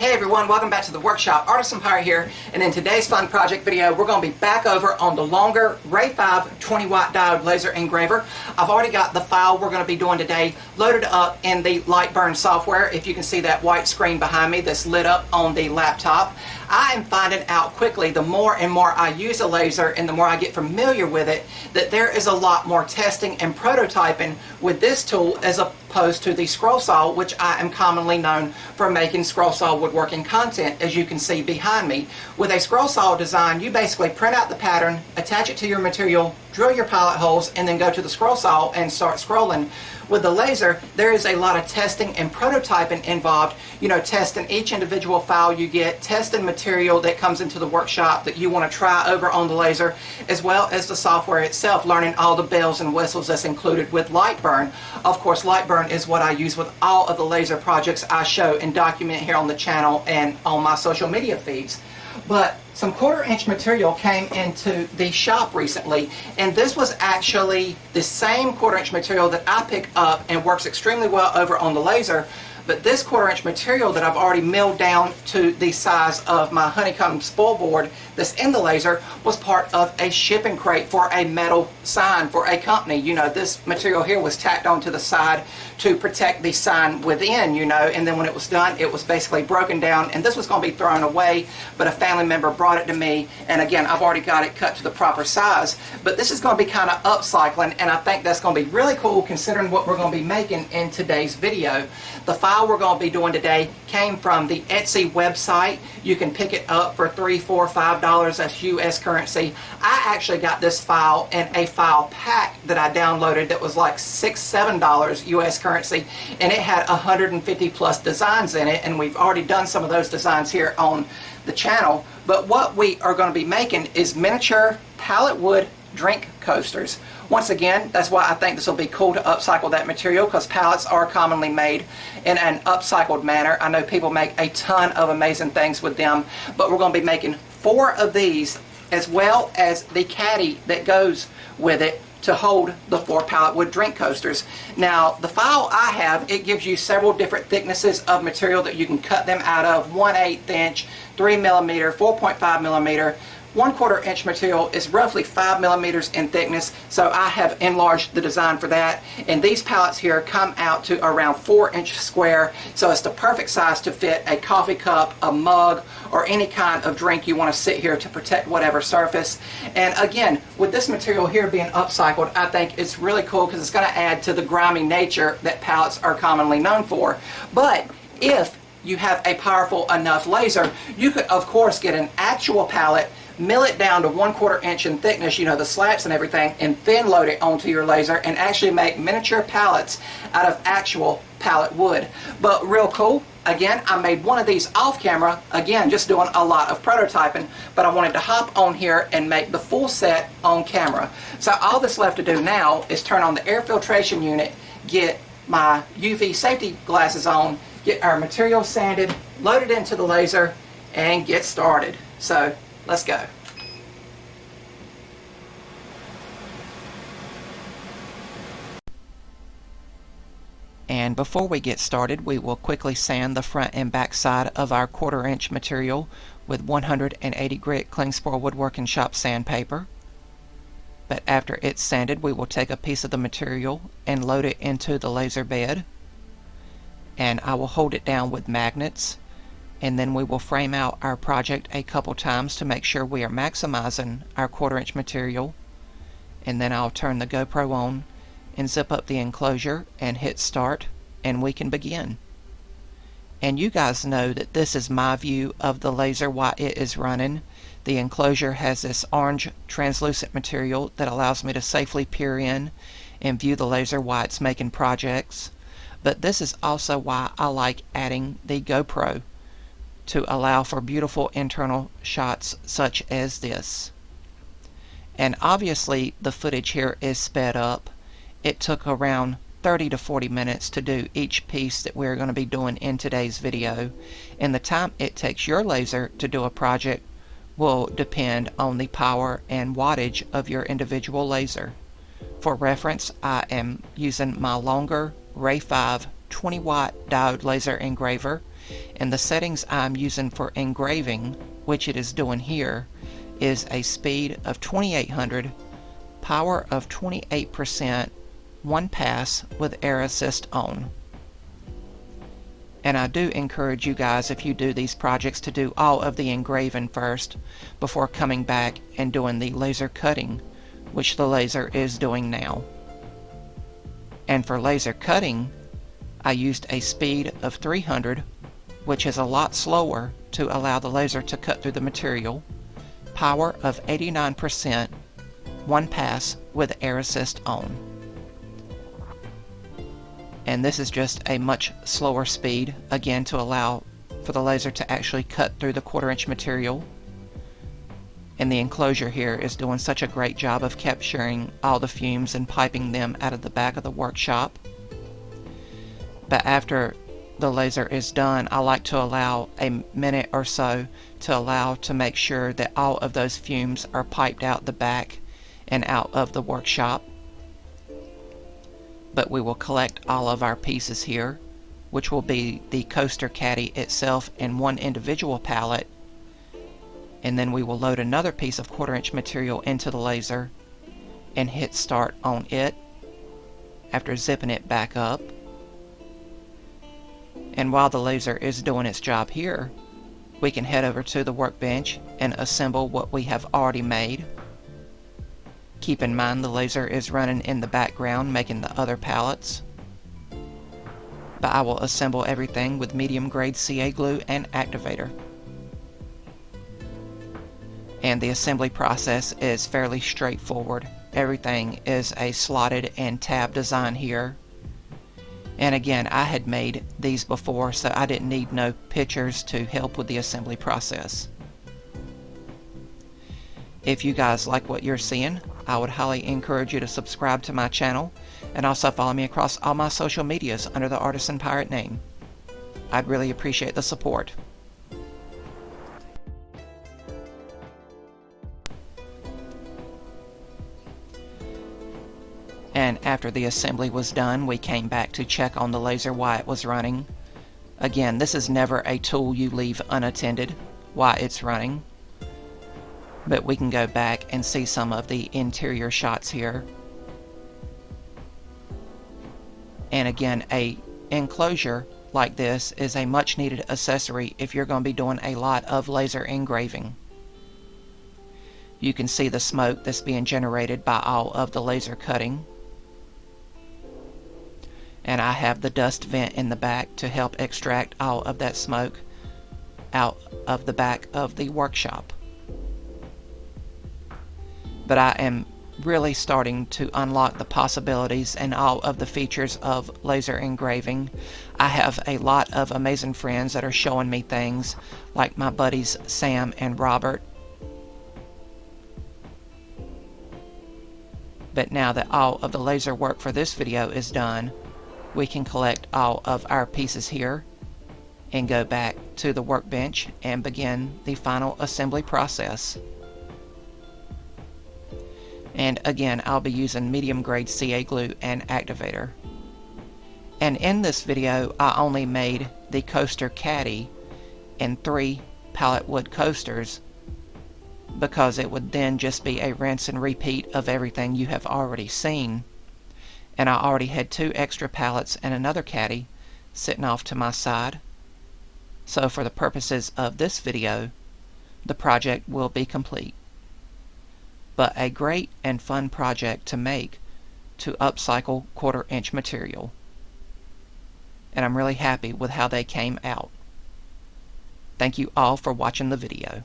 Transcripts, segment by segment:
Hey everyone, welcome back to the workshop. Artisan Pirate here, and in today's fun project video, we're going to be back over on the Longer Ray5 20 watt diode laser engraver. I've already got the file we're going to be doing today loaded up in the Lightburn software. If you can see that white screen behind me that's lit up on the laptop, I am finding out quickly, the more and more I use a laser and the more I get familiar with it, that there is a lot more testing and prototyping with this tool as opposed to the scroll saw, which I am commonly known for making scroll saw woodworking content, as you can see behind me. With a scroll saw design, you basically print out the pattern, attach it to your material, drill your pilot holes, and then go to the scroll saw and start scrolling. With the laser, there is a lot of testing and prototyping involved. You know, testing each individual file you get, testing material that comes into the workshop that you want to try over on the laser, as well as the software itself, learning all the bells and whistles that's included with Lightburn. Of course, Lightburn is what I use with all of the laser projects I show and document here on the channel and on my social media feeds. But some 1/4 inch material came into the shop recently, and this was actually the same 1/4 inch material that I pick up and works extremely well over on the laser. But this 1/4 inch material that I've already milled down to the size of my honeycomb spoil board that's in the laser was part of a shipping crate for a metal sign for a company. You know, this material here was tacked onto the side to protect the sign within, you know, and then when it was done, it was basically broken down, and this was going to be thrown away, but a family member brought it to me, and again, I've already got it cut to the proper size. But this is going to be kind of upcycling, and I think that's going to be really cool considering what we're going to be making in today's video. The file we're going to be doing today came from the Etsy website. You can pick it up for $3, $4, $5. That's US currency. I actually got this file in a file pack that I downloaded that was like $6, $7 US currency, and it had 150 plus designs in it, and we've already done some of those designs here on the channel. But what we are going to be making is miniature pallet wood drink coasters. Once again, that's why I think this will be cool to upcycle that material, because pallets are commonly made in an upcycled manner. I know people make a ton of amazing things with them, but we're going to be making 4 of these, as well as the caddy that goes with it to hold the 4 pallet wood drink coasters. Now, the file I have, it gives you several different thicknesses of material that you can cut them out of: 1/8 inch, 3 millimeter, 4.5 millimeter. 1/4 inch material is roughly 5 millimeters in thickness, so I have enlarged the design for that. And these pallets here come out to around 4 inch square, so it's the perfect size to fit a coffee cup, a mug, or any kind of drink you want to sit here to protect whatever surface. And again, with this material here being upcycled, I think it's really cool because it's going to add to the grimy nature that pallets are commonly known for. But if you have a powerful enough laser, you could of course get an actual pallet, mill it down to 1/4 inch in thickness, you know, the slats and everything, and then load it onto your laser and actually make miniature pallets out of actual pallet wood. But real cool. Again, I made one of these off camera, again, just doing a lot of prototyping, but I wanted to hop on here and make the full set on camera. So all that's left to do now is turn on the air filtration unit, get my UV safety glasses on, get our material sanded, load it into the laser, and get started. So let's go. And before we get started, we will quickly sand the front and back side of our 1/4 inch material with 180 grit cling spore woodworking shop sandpaper. But after it's sanded, we will take a piece of the material and load it into the laser bed. And I will hold it down with magnets, and then we will frame out our project a couple times to make sure we are maximizing our 1/4 inch material. And then I'll turn the GoPro on and zip up the enclosure and hit start, and we can begin. And you guys know that this is my view of the laser while it is running. The enclosure has this orange translucent material that allows me to safely peer in and view the laser while it's making projects. But this is also why I like adding the GoPro, to allow for beautiful internal shots such as this. And obviously the footage here is sped up. It took around 30 to 40 minutes to do each piece that we're going to be doing in today's video, and the time it takes your laser to do a project will depend on the power and wattage of your individual laser. For reference, I am using my Longer Ray5 20 watt diode laser engraver, And the settings I'm using for engraving, which it is doing here, is a speed of 2800, power of 28%, one pass with air assist on. And I do encourage you guys, if you do these projects, to do all of the engraving first before coming back and doing the laser cutting, which the laser is doing now. And for laser cutting, I used a speed of 300, which is a lot slower to allow the laser to cut through the material, power of 89%, one pass with air assist on. And this is just a much slower speed, again, to allow for the laser to actually cut through the 1/4" material. And the enclosure here is doing such a great job of capturing all the fumes and piping them out of the back of the workshop. But after the laser is done, I like to allow a minute or so to make sure that all of those fumes are piped out the back and out of the workshop. But we will collect all of our pieces here, which will be the coaster caddy itself in one individual pallet, and then we will load another piece of 1/4" material into the laser and hit start on it after zipping it back up. And while the laser is doing its job here, we can head over to the workbench and assemble what we have already made. Keep in mind the laser is running in the background making the other pallets. But I will assemble everything with medium grade CA glue and activator. And the assembly process is fairly straightforward. Everything is a slotted and tab design here. And again, I had made these before, so I didn't need no pictures to help with the assembly process. If you guys like what you're seeing, I would highly encourage you to subscribe to my channel and also follow me across all my social medias under the Artisan Pirate name. I'd really appreciate the support. And after the assembly was done, we came back to check on the laser while it was running. Again, this is never a tool you leave unattended while it's running. But we can go back and see some of the interior shots here. And again, a enclosure like this is a much needed accessory if you're going to be doing a lot of laser engraving. You can see the smoke that's being generated by all of the laser cutting. And I have the dust vent in the back to help extract all of that smoke out of the back of the workshop. But I am really starting to unlock the possibilities and all of the features of laser engraving. I have a lot of amazing friends that are showing me things, like my buddies Sam and Robert. But now that all of the laser work for this video is done, we can collect all of our pieces here and go back to the workbench and begin the final assembly process. And again, I'll be using medium grade CA glue and activator. And in this video, I only made the coaster caddy and 3 pallet wood coasters because it would then just be a rinse and repeat of everything you have already seen. And I already had 2 extra pallets and another caddy sitting off to my side. So for the purposes of this video, the project will be complete. But a great and fun project to make to upcycle 1/4" material. And I'm really happy with how they came out. Thank you all for watching the video.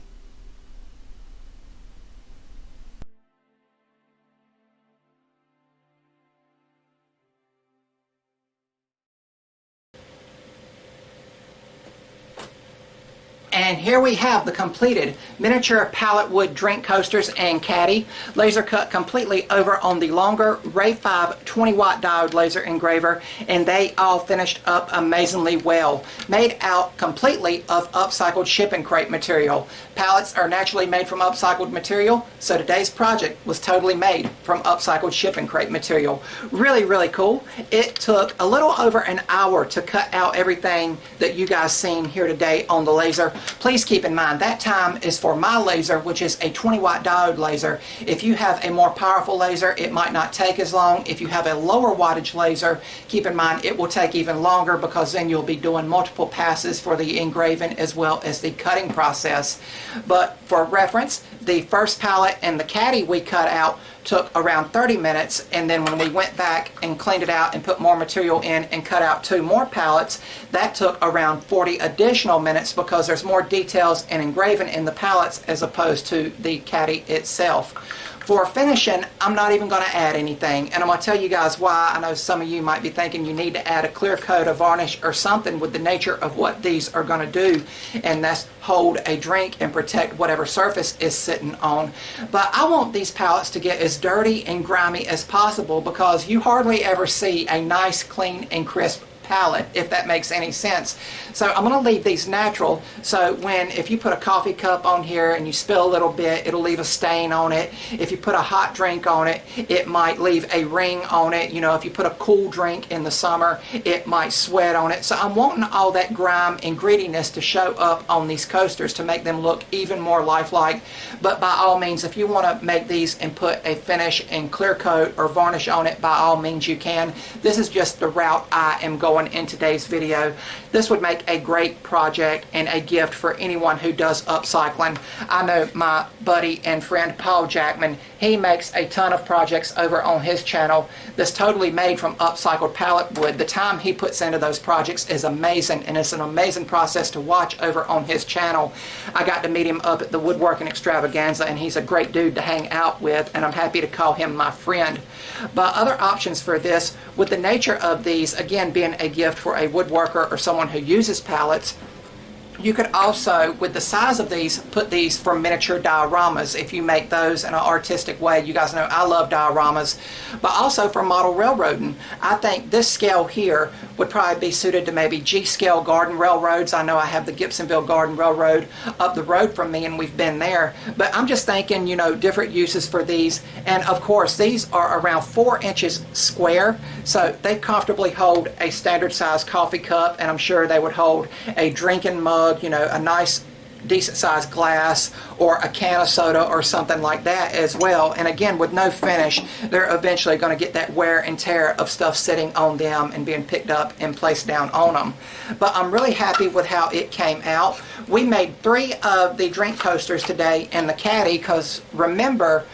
And here there we have the completed miniature pallet wood drink coasters and caddy, laser cut completely over on the Longer Ray5 20 watt diode laser engraver, and they all finished up amazingly well. Made out completely of upcycled shipping crate material. Pallets are naturally made from upcycled material, so today's project was totally made from upcycled shipping crate material. Really, really cool. It took a little over an hour to cut out everything that you guys seen here today on the laser. Please keep in mind that time is for my laser, which is a 20 watt diode laser. If you have a more powerful laser, it might not take as long. If you have a lower wattage laser, keep in mind it will take even longer, because then you'll be doing multiple passes for the engraving as well as the cutting process. But for reference, the first pallet and the caddy we cut out took around 30 minutes, and then when we went back and cleaned it out and put more material in and cut out 2 more pallets, that took around 40 additional minutes, because there's more details and engraving in the pallets as opposed to the caddy itself. For finishing, I'm not even going to add anything, and I'm going to tell you guys why. I know some of you might be thinking you need to add a clear coat of varnish or something with the nature of what these are going to do, and that's hold a drink and protect whatever surface is sitting on. But I want these pallets to get as dirty and grimy as possible, because you hardly ever see a nice, clean, and crisp palette, if that makes any sense. So I'm going to leave these natural, so if you put a coffee cup on here and you spill a little bit, it'll leave a stain on it. If you put a hot drink on it, it might leave a ring on it. You know, if you put a cool drink in the summer, it might sweat on it. So I'm wanting all that grime and grittiness to show up on these coasters to make them look even more lifelike. But by all means, if you want to make these and put a finish and clear coat or varnish on it, by all means you can. This is just the route I am going in today's video. This would make a great project and a gift for anyone who does upcycling. I know my buddy and friend Paul Jackman, he makes a ton of projects over on his channel that's totally made from upcycled pallet wood. The time he puts into those projects is amazing, and it's an amazing process to watch over on his channel. I got to meet him up at the Woodworking Extravaganza, and he's a great dude to hang out with, and I'm happy to call him my friend. But other options for this, with the nature of these, again, being a gift for a woodworker or someone who uses pallets, you could also, with the size of these, put these for miniature dioramas if you make those in an artistic way. You guys know I love dioramas, but also for model railroading. I think this scale here would probably be suited to maybe G-scale garden railroads. I know I have the Gibsonville Garden Railroad up the road from me, and we've been there. But I'm just thinking, you know, different uses for these. And of course, these are around 4 inches square, so they comfortably hold a standard size coffee cup, and I'm sure they would hold a drinking mug, you know, a nice decent sized glass, or a can of soda or something like that as well. And again, with no finish, they're eventually going to get that wear and tear of stuff sitting on them and being picked up and placed down on them. But I'm really happy with how it came out. We made 3 of the drink coasters today and the caddy, because remember,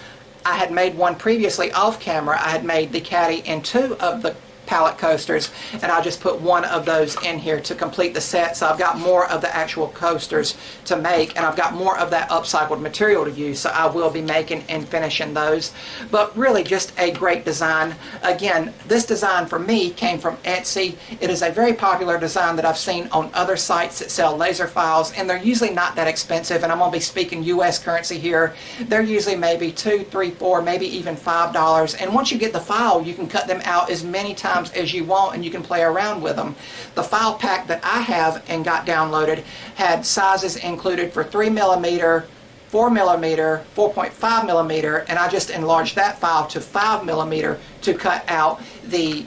I had made one previously off camera. I had made the caddy and 2 of the pallet coasters, and I just put 1 of those in here to complete the set. So I've got more of the actual coasters to make, and I've got more of that upcycled material to use, so I will be making and finishing those. But really just a great design. Again, this design for me came from Etsy. It is a very popular design that I've seen on other sites that sell laser files, and they're usually not that expensive, and I'm going to be speaking US currency here. They're usually maybe $2, $3, $4, maybe even $5, and once you get the file, you can cut them out as many times as you want, and you can play around with them. The file pack that I have and got downloaded had sizes included for 3mm, 4mm, 4.5mm, and I just enlarged that file to 5mm to cut out the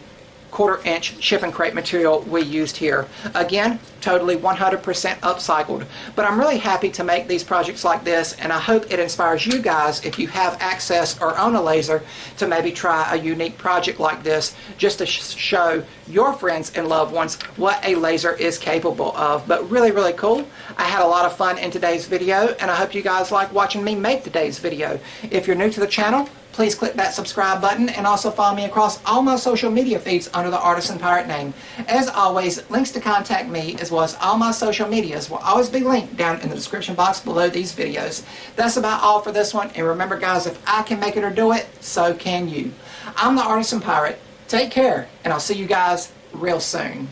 1/4 inch shipping crate material we used here. Again, totally 100% upcycled. But I'm really happy to make these projects like this, and I hope it inspires you guys, if you have access or own a laser, to maybe try a unique project like this, just to show your friends and loved ones what a laser is capable of. But really, really cool. I had a lot of fun in today's video, and I hope you guys like watching me make today's video. If you're new to the channel, please click that subscribe button, and also follow me across all my social media feeds under the Artisan Pirate name. As always, links to contact me as well as all my social medias will always be linked down in the description box below these videos. That's about all for this one, and remember guys, if I can make it or do it, so can you. I'm the Artisan Pirate. Take care, and I'll see you guys real soon.